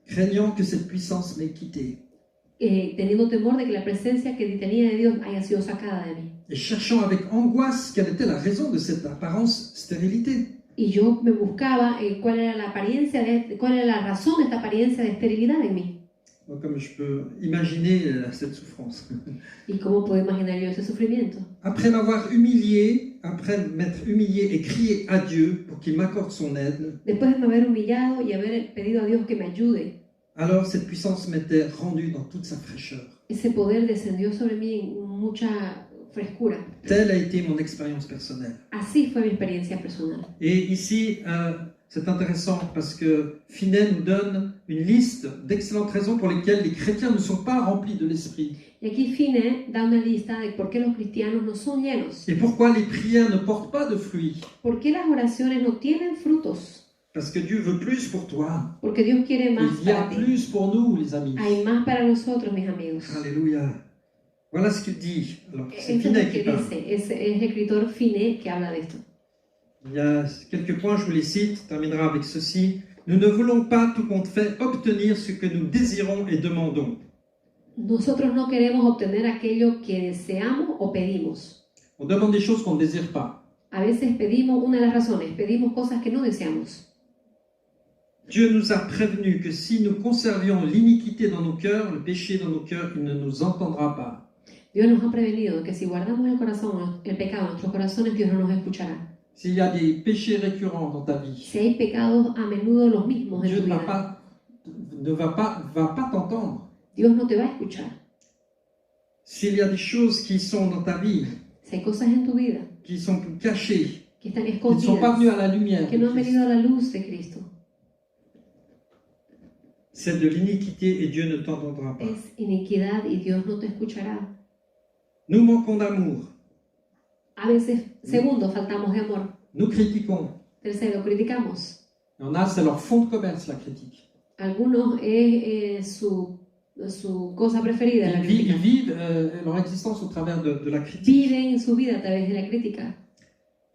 craignant que cette puissance m'ait quitté teniendo temor de que la presencia que tenía de Dios haya sido sacada de mí. et cherchant avec angoisse quelle était la raison de cette apparence stérilité. Y yo me buscaba cuál era la razón de esta apariencia de esterilidad en mí. Comme je peux imaginer cette souffrance. ¿Y cómo puedo imaginar yo ese sufrimiento? Après m'avoir humilié, après m'être humilié et crié à Dieu pour qu'il m'accorde son aide, Después de me haber humillado y haber pedido a Dios que me ayude, alors cette puissance m'était rendue dans toute sa fraîcheur. ese poder descendió sobre mí en mucha frescura. Telle a été mon expérience personnelle. Así fue mi experiencia personal. Et ici, c'est intéressant parce que Finet nous donne une liste d'excellentes raisons pour lesquelles les chrétiens ne sont pas remplis de l'esprit. Y aquí Fine da una lista de por qué los cristianos no son llenos. Et pourquoi les prières ne portent pas de fruits. ¿Por qué las oraciones no tienen frutos? Parce que Dieu veut plus pour toi. Porque Dios quiere más Il y a para ti. plus pour nous, les amis. Hay más para nosotros, mis amigos. Alléluia. Voilà ce qu'il dit. Alors, c'est Esto es Finet lo qui que parle. dice, es el escritor Fine que habla de esto. Il y a quelques points, je vous les cite, terminera avec ceci. Nous ne voulons pas, tout compte fait, obtenir ce que nous désirons et demandons. Nosotros no queremos obtener aquello que deseamos o pedimos. On demande des choses qu'on ne désire pas. A veces pedimos, una de las razones, pedimos cosas que no deseamos. Dieu nous a prévenu que si nous conservions l'iniquité dans nos cœurs, le péché dans nos cœurs, il ne nous entendra pas. Dios nos ha prevenido que si guardamos el pecado en nuestros corazones, Dios no nos escuchará. S'il y a des péchés récurrents dans ta vie, Si hay pecados a menudo los mismos en Dieu tu vida, ne va pas t'entendre. Dios no te va a escuchar. S'il y a des choses qui sont dans ta vie, Si hay cosas en tu vida qui sont cachées, que están qui ne sont pas venues escondidas, à la lumière, que no han venido a la luz de Cristo, c'est de l'iniquité et Dieu ne t'entendra pas. es iniquidad y Dios no te escuchará. Nous manquons d'amour, A veces, segundo, faltamos de amor. nous critiquons. Tercero, criticamos. Il y en a, c'est leur fonds de commerce, la critique. Algunos es su cosa preferida, la Ils crítica. vivent leur existence au travers de la critique. Viven su vida a través de la crítica.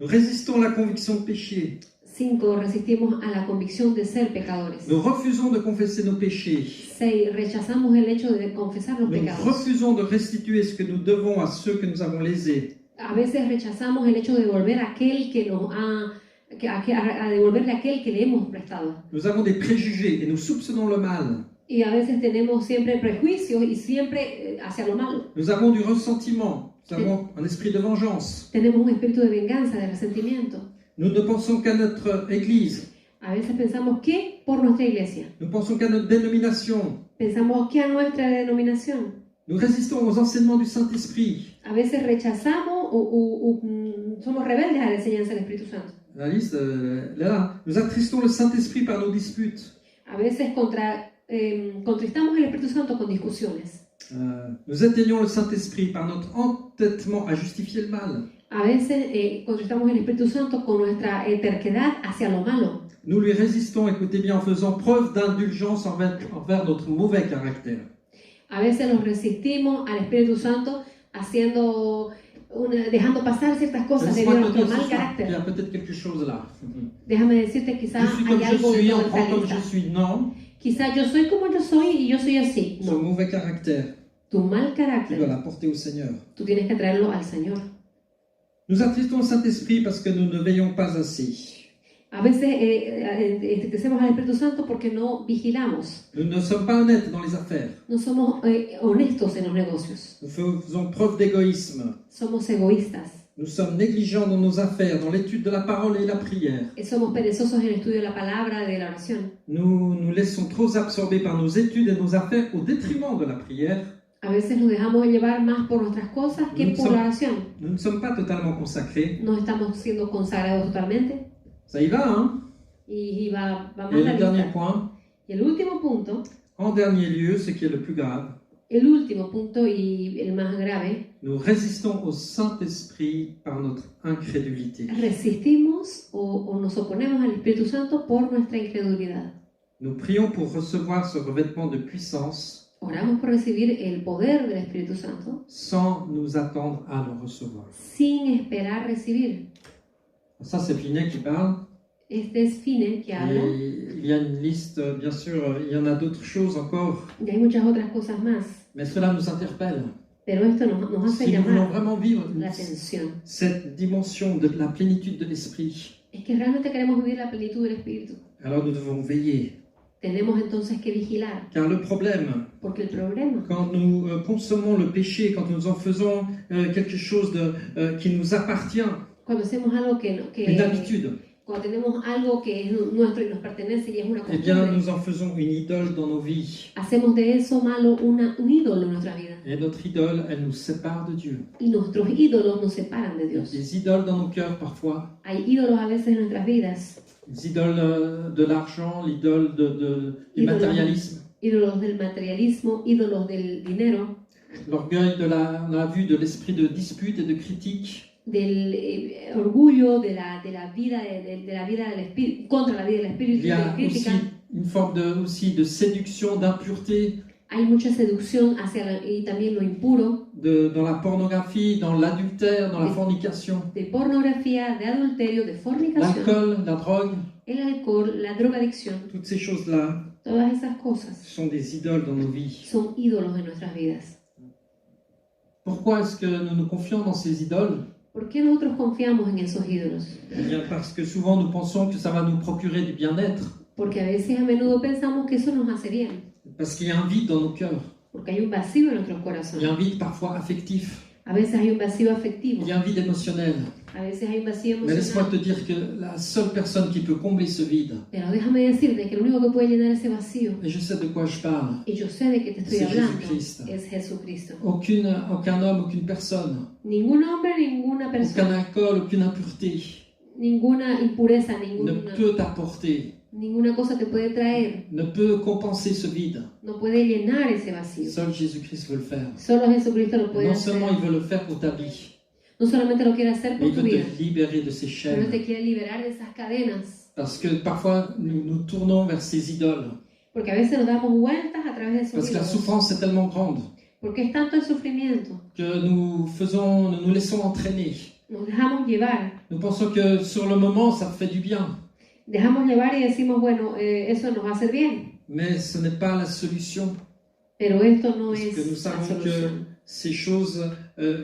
Nous résistons à la conviction de péché. 5. Resistimos a la convicción de ser pecadores. Nous refusons de confesser nos péchés. 6. Rechazamos el hecho de confesar los Nous pecados. refusons de restituer ce que nous devons à ceux que nous avons lésés. A veces rechazamos el hecho de devolver a aquel que nos a devolverle a aquel que le hemos prestado. Nous avons des préjugés et nous soupçonnons le mal. Y a veces tenemos siempre prejuicios y siempre hacia lo malo. Nous avons du ressentiment Nous avons un esprit de vengeance. tenemos un espíritu de venganza, de resentimiento. Nous ne pensons qu'à notre Église. A veces pensamos que por nuestra iglesia, Nous pensons qu'à notre dénomination. pensamos que a nuestra denominación. Nous résistons aux enseignements du Saint-Esprit. A veces rechazamos o somos rebeldes a la enseñanza del Espíritu Santo. La liste, là. Nous attristons le Saint-Esprit par nos disputes. A veces contristamos el Espíritu Santo con discusiones. Nous éteignons le Saint-Esprit par notre entêtement à justifier le mal. A veces contristamos el Espíritu Santo con nuestra terquedad hacia lo malo. Nous lui résistons, écoutez bien, en faisant preuve d'indulgence envers notre mauvais caractère. A veces los resistimos al Espíritu Santo dejando pasar ciertas cosas debido a Laisse-moi te nuestro dire mal ce soir, il y carácter. a peut-être quelque chose là. Déjame decirte, quizás Je suis comme hay je algo suis, dentro on de prend esta comme je lista. suis. Non, Quizás yo soy como yo soy y yo soy así. son No, mauvais caractère. tu mal Tu dois carácter, l'apporter au Seigneur. tú tienes que traerlo al Señor. Nous attristons le Saint-Esprit parce que nous ne veillons pas assez. A veces entristecemos al Espíritu Santo porque no vigilamos. Nous ne sommes pas honnêtes dans les affaires. No somos honestos en los negocios. Nous faisons preuve d'égoïsme. Somos egoístas. Nous sommes négligents dans nos affaires, dans l'étude de la parole et la prière. Somos perezosos en el estudio de la palabra, de la oración. Nous nous laissons trop absorber par nos études et nos affaires au détriment de la prière. A veces nos dejamos llevar más por nuestras cosas que por la oración. Nous ne sommes pas totalement consacrés. No estamos siendo consagrados totalmente. Ça y va, hein? Y va más Et la le dernier lista. point, Y el último punto, en dernier lieu, ce qui est le plus grave, el último punto y el más grave, nous résistons au Saint-Esprit par notre incrédulité. resistimos o nos oponemos al Espíritu Santo por nuestra incredulidad. Nous prions pour recevoir ce revêtement de puissance Oramos por recibir el poder del Espíritu Santo sans nous attendre à le recevoir. sin esperar recibir. Ça, c'est Finet qui parle. Este es Fine que habla, Et il y a une liste, bien sûr, il y en a d'autres choses encore, y hay muchas otras cosas más, mais cela nous interpelle. pero esto nos hace Si nous voulons llamar vraiment vivre la atención. cette dimension de la plénitude de l'esprit, Es que realmente queremos vivir la plenitud del Espíritu. alors nous devons veiller. Tenemos entonces que vigilar, Car le problème, porque el problema, quand nous consommons le péché, quand nous en faisons quelque chose qui nous appartient, cuando hacemos algo une habitude, cuando tenemos algo que es nuestro y nos pertenece y es una eh bien costumbre, nous en faisons une idole dans nos vies. hacemos de eso malo un ídolo en nuestra vida. Et notre idole, elle nous sépare de Dieu. Y nuestros ídolos nos separan de Il y a Dios. des idoles dans nos cœurs parfois. Hay ídolos a veces en nuestras vidas, Les idoles de l'argent, l'idole du Ídolos. matérialisme, ídolos del materialismo, ídolos del dinero, l'orgueil on a vu de l'esprit de dispute et de critique, del orgullo, de la vida de la vida del espíritu, contra la vida del espíritu, il y de a aussi crítica. une forme aussi de séduction, d'impureté, Hay mucha seducción y también lo impuro, dans la pornographie, dans l'adultère, dans la fornication, de pornografía, de adulterio, de fornicación, l'alcool, la drogue, el alcohol, la drogadicción. toutes ces choses-là Todas esas cosas sont des idoles dans nos vies. son ídolos en nuestras vidas. Pourquoi est-ce que nous nous confions dans ces idoles? ¿Por qué nosotros confiamos en esos ídolos? Eh bien parce que souvent nous pensons que ça va nous procurer du bien-être, Porque a veces a menudo pensamos que eso nos hace bien, parce qu'il y a un vide dans nos cœurs, porque hay un vacío en nuestros il y a corazones. un vide parfois affectif, A veces hay un vacío afectivo, il y a un vide émotionnel. a veces hay un vacío Mais laisse-moi emocional. te dire que la seule personne qui peut combler ce vide, Pero déjame decirte que lo único que puede llenar ese vacío, et je sais de quoi je parle, y yo sé de qué te estoy C'est hablando, Jesucristo. es Jesucristo. aucun homme, aucune personne, Ningún hombre, ninguna aucun persona, alcool, aucune impureté ninguna impureza, ne peut t'apporter, ninguna cosa te puede traer, ne peut compenser ce vide. no puede llenar ese vacío. Seul Jésus-Christ veut le faire. Solo Jesucristo lo puede Non hacer. seulement il veut le faire pour ta vie, No solamente lo quiere hacer mais por il tu veut vida, te libérer de ces pero Él chaînes. te quiere liberar de esas cadenas. Parce que parfois nous nous tournons vers ces idoles, Porque a veces nos damos vueltas a través de esos parce que la ídolos. souffrance est tellement grande Porque es tanto el sufrimiento. que nous laissons entraîner. Nos dejamos llevar. Nous pensons que sur le moment ça fait du bien, Dejamos llevar y decimos, bueno, eso nos va a hacer bien. mais ce n'est pas la solution. Pero esto no Parce es que nous la savons que solución. ces choses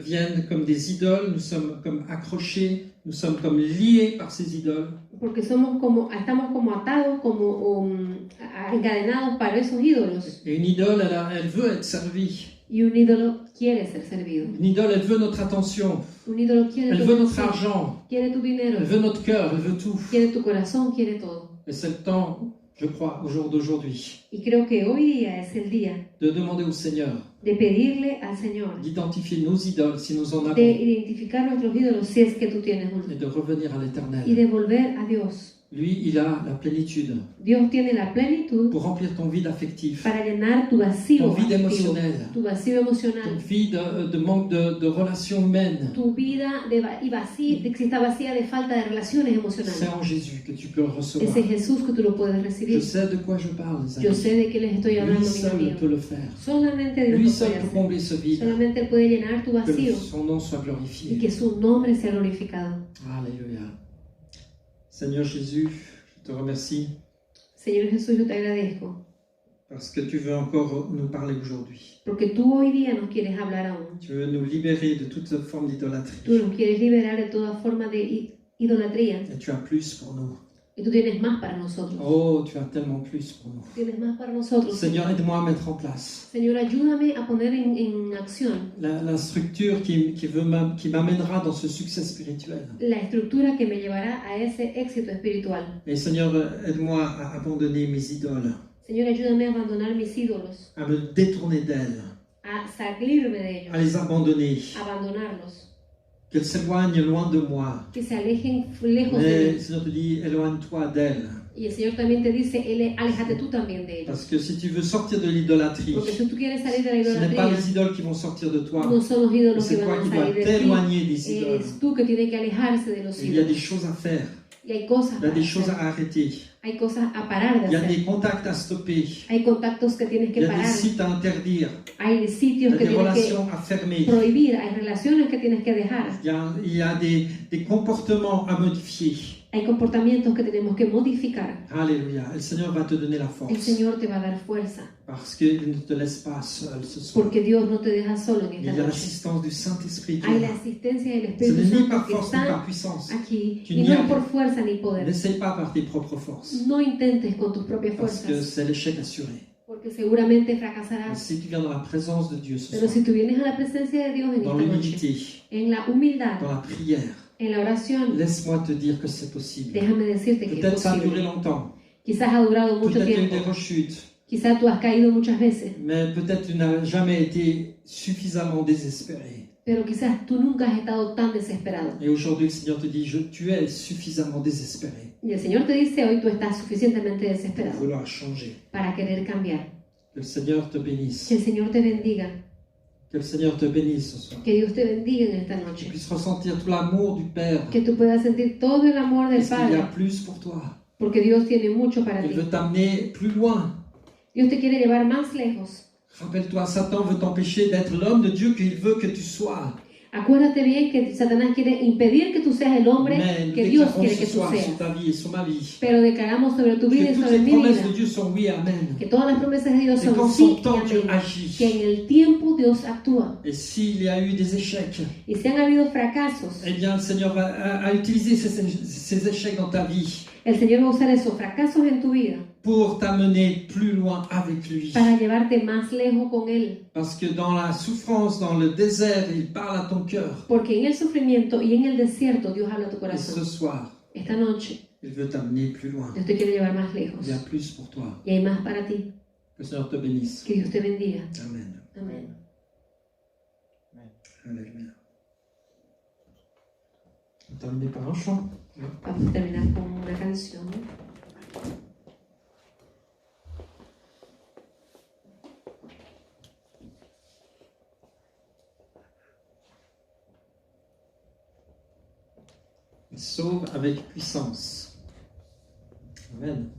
viennent comme des idoles, nous sommes comme accrochés, nous sommes comme liés par ces idoles. Porque estamos como atados, como encadenados para esos ídolos. Et une idole, elle veut être servie. Y un ídolo quiere ser servido. Une idole, elle veut notre attention, Un ídolo quiere elle tu veut notre atención, argent, quiere tu dinero, elle veut notre cœur, elle veut tout. quiere tu corazón, quiere todo. Et c'est le temps, je crois, au jour d'aujourd'hui, Y creo que hoy día es el día de demander au Seigneur de pedirle al Señor d'identifier nos idoles si nous en de avons identificar nuestros ídolos si es que tú tienes uno et de revenir à y l'Éternel. de volver a Dios. Lui, il a la plénitude Dios tiene la plenitud pour remplir ton vide affectif, para llenar tu vacío ton vide afectivo, émotionnel, tu vacío ton emocional, vide de manque de relations humaines. tu vida y vacío, que está vacía de falta de relaciones C'est emocionales. en Jésus que tu peux le recevoir. Es en Jesús que tú lo puedes Je recibir. sais de quoi je parle, les Yo amis. sé de qué les estoy Lui hablando, mis seul amigos. peut le faire. Solamente Dios Lui lo seul puede peut hacer. combler ce vide. Solamente Él puede llenar tu Que vacío son nom soit y glorifié. que su nombre sea glorificado. Alléluia. Seigneur Jésus, je te remercie Señor Jesús, yo te agradezco parce que tu veux encore nous parler aujourd'hui. porque tú hoy día nos quieres hablar aún. Tu veux nous libérer de toute forme Tú d'idolâtrie. nos quieres liberar de toda forma de idolatría Et tu as plus pour nous. y tú tienes más para nosotros. Oh, tu as tellement plus pour nous. Tienes más para nosotros. Seigneur, aide-moi à mettre en place Señor, ayúdame a poner en acción la structure qui m'amènera dans ce succès spirituel. la estructura que me llevará a ese éxito espiritual. Et Seigneur, aide-moi à abandonner mes idoles, Señor, ayúdame a abandonar mis ídolos, à me détourner d'elles, a salirme de ellos, à les abandonner, abandonarlos, qu'elles s'éloignent loin de moi. que se alejen lejos de Mais mí. le Seigneur te dit, éloigne-toi d'elles. Y el Señor también te dice, aléjate tú también de ellos. Parce que si tu veux sortir de l'idolâtrie, Porque si tú quieres salir de la ce n'est pas idolatría, les idoles qui vont sortir de toi, no son los ídolos que c'est toi van a qui dois salir de ti. t'éloigner des idoles. Eres tú que tienes que alejarse de los Il y a des ídolos. choses à faire, Y hay cosas il y a para des choses hacer. à arrêter, Hay cosas a parar de il y a hacer. des contacts à stopper, Hay contactos que tienes il que y a des parar. sites à interdire, Hay il sitios y a que des tienes que relations à fermer, prohibir. Hay relaciones que tienes que dejar. il y a des comportements à modifier. Hay comportamientos que tenemos que modificar. Alléluia. Et le Seigneur va te donner la El force Señor te va a dar fuerza. parce qu'il ne te laisse pas seul ce soir. Porque Dios no te deja solo en Il y esta a noche. l'assistance du Saint-Esprit qui Hay est la là. asistencia del Ce Espíritu n'est ni Santo par que force ni par está puissance. aquí. Tu Y n'y no es arrives. por fuerza ni poder. N'essaye pas par tes propres forces No intentes con tus propias parce que fuerzas. c'est l'échec assuré. Porque seguramente Mais fracasarás. si tu viens dans la présence de Dieu ce Pero soir, si tú vienes a la presencia de Dios en dans esta noche, l'humilité, en la humildad, dans la prière, en la oración, laisse-moi te dire que c'est possible. déjame decirte que es Peut-être ça a duré posible. longtemps, Quizás ha durado mucho peut-être il y a eu tiempo. des rechutes, Quizás tú has caído muchas veces. mais peut-être tu n'as jamais été suffisamment désespéré. Pero quizás tú nunca has estado tan desesperado. Et aujourd'hui, le Seigneur te dit, tu es suffisamment désespéré Y el Señor te dice, hoy tú estás suficientemente pour desesperado vouloir changer. para querer cambiar. Que le Seigneur te Que bénisse. el Señor te bendiga. Que le Seigneur te bénisse ce soir. Que Dios te bendiga en esta Que tu noche. puisses ressentir tout l'amour du Père. Que tú puedas sentir todo el amor del Parce qu'il y a Padre. plus pour toi. Porque Dios tiene mucho para Il ti. veut t'amener plus loin. Dios te quiere llevar más lejos. Rappelle-toi, Satan veut t'empêcher d'être l'homme de Dieu qu'il veut que tu sois. Acuérdate bien que Satanás quiere impedir que tú seas el hombre Mais nous que Dios déclarons quiere ce que tú soir sur seas. ta vie et sur ma vie Pero declaramos sobre tu vida que y toutes sobre les mi promesses vida de Dieu sont oui, amen. que todas las promesas de Dios Et son qu'en sí son y temps, Dieu amén. agit. Que en el tiempo Dios actúa. Et s'il y a eu des échecs, Y si han habido fracasos, eh bien, le Seigneur a utilisé ces échecs dans ta vie el Señor va a usar esos fracasos en tu vida pour t'amener plus loin avec lui. para llevarte más lejos con Él. Parce que dans la souffrance, dans le désert, il parle à ton cœur. Porque en el sufrimiento y en el desierto Dios habla a tu Et ce corazón. soir, Esta noche il veut t'amener plus loin. Dios te quiere llevar más lejos. Il y a plus pour toi. Y hay más para ti. Que le Seigneur te bénisse. Que Dios te bendiga. Amen. Amén. Alléluia. On va terminer par un chant. Vamos a terminar con una canción. Il sauve avec puissance. Amen.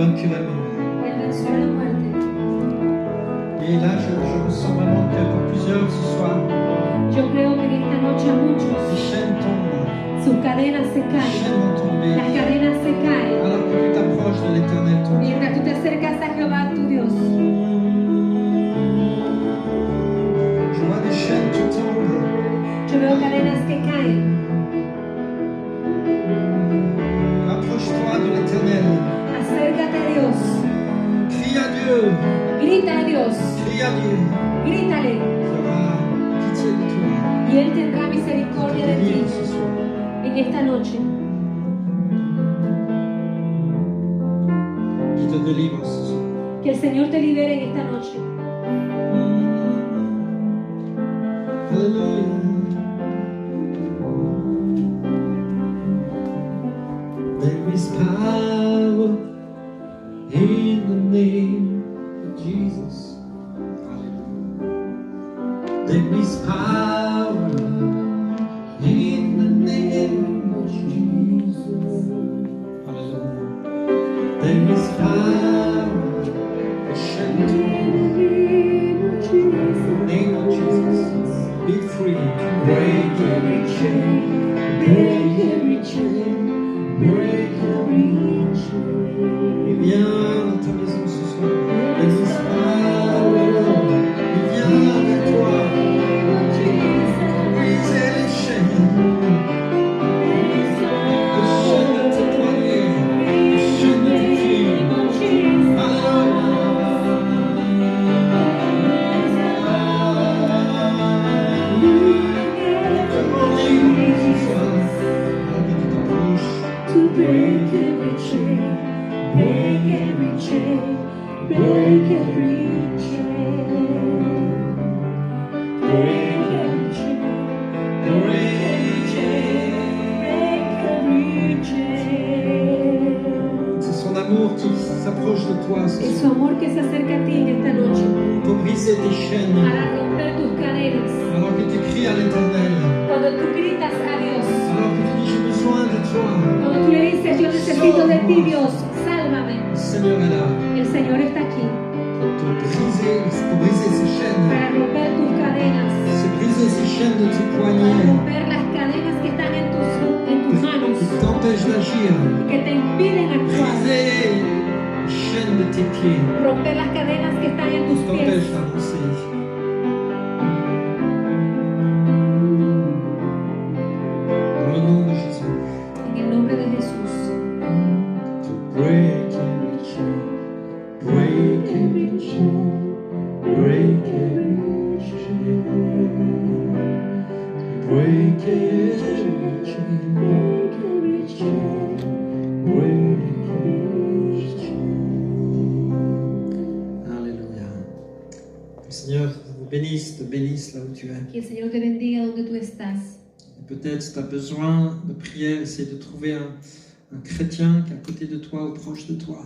vaincu la mort. Él venció la muerte. Et là, je ressens vraiment que pour plusieurs ce soir, Yo creo que en esta noche a les muchos chaînes tombent, sus cadenas se les caen. chaînes vont tomber. Las cadenas se caen. Alors que tu t'approches de l'éternel ton Dieu. Mientras tú te acercas a Jehová, tu Dios. Je vois des chaînes qui tombent. Yo veo cadenas que caen. Approche-toi de l'éternel. Acércate a Dios. Crie à Dieu. Grita a Dios. Crie à Dieu. Grítale. Il aura pitié de toi. Y Él tendrá misericordia de ti Délivre ce soir. en esta noche. Il te délivre ce soir. Que el Señor te libere en esta noche. Alléluia. There is power in the name of Jesus. There is power in the name of Jesus. Hallelujah. There is power. The chaîne tombe. Name of Jesus. Be free. Break every chain. Break every chain. Break every chain. Et viens dans ta maison ce soir. There is power. Et viens avec toi. Briser les chaînes. Les chaînes de tes poignets. Les chaînes de tes filles. To break every chain, break every chain, break every chain, break every chain, break every chain. C'est son amour qui s'approche de toi ce Es su soir amor que se acerca a ti en esta noche pour briser tes chaînes. para romper tus cadenas. Alors que tu cries à l'éternel, Cuando tú gritas a Dios, alors que tu dis j'ai besoin de toi, cuando tú le dices yo necesito de ti, Dios, sálvame. le Seigneur est là El Señor está aquí pour briser ces chaînes, para romper tus cadenas, c'est briser ces chaînes de tes para poignets romper las cadenas que están en tus manos, qui t'empêchent d'agir, que te impiden actuar, briser les chaînes de tes pieds romper las cadenas que están en tus qui pies. t'empêchent d'avancer. Dans le nom de Jésus. En el nombre de Jesús, To break every chain, break every chain, break every chain, break every chain, break every chain, break every chain. Alléluia. Le Seigneur te bénisse là où tu es. que el Señor te bendiga donde tú estás. Peut-être tu as besoin de prière, essaie de trouver un chrétien qui est à côté de toi ou proche de toi.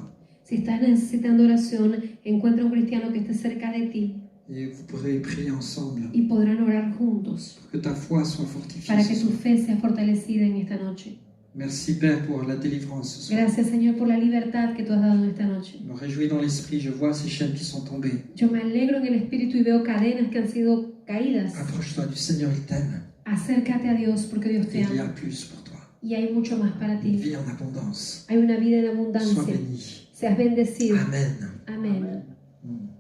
Si estás necesitando oración, encuentra un cristiano que esté cerca de ti Et vous pourrez prier ensemble y podrán orar juntos pour que ta foi soit fortifiée. para que ce tu soir. fe sea fortalecida en esta noche. Merci Père pour la délivrance ce soir. Gracias, Señor, por la libertad que tú has dado en esta noche. Je me réjouis dans l'esprit, je vois ces chaînes qui sont tombées. Yo me alegro en el espíritu y veo cadenas que han sido caídas. Approche-toi du Seigneur, il t'aime. Acércate a Dios porque Dios te Et il y a ama plus pour toi. y hay mucho más para Une ti. vie en abondance. Hay una vida en Sois abundancia. béni. Seas bendecido. Amen. Amén. Mm.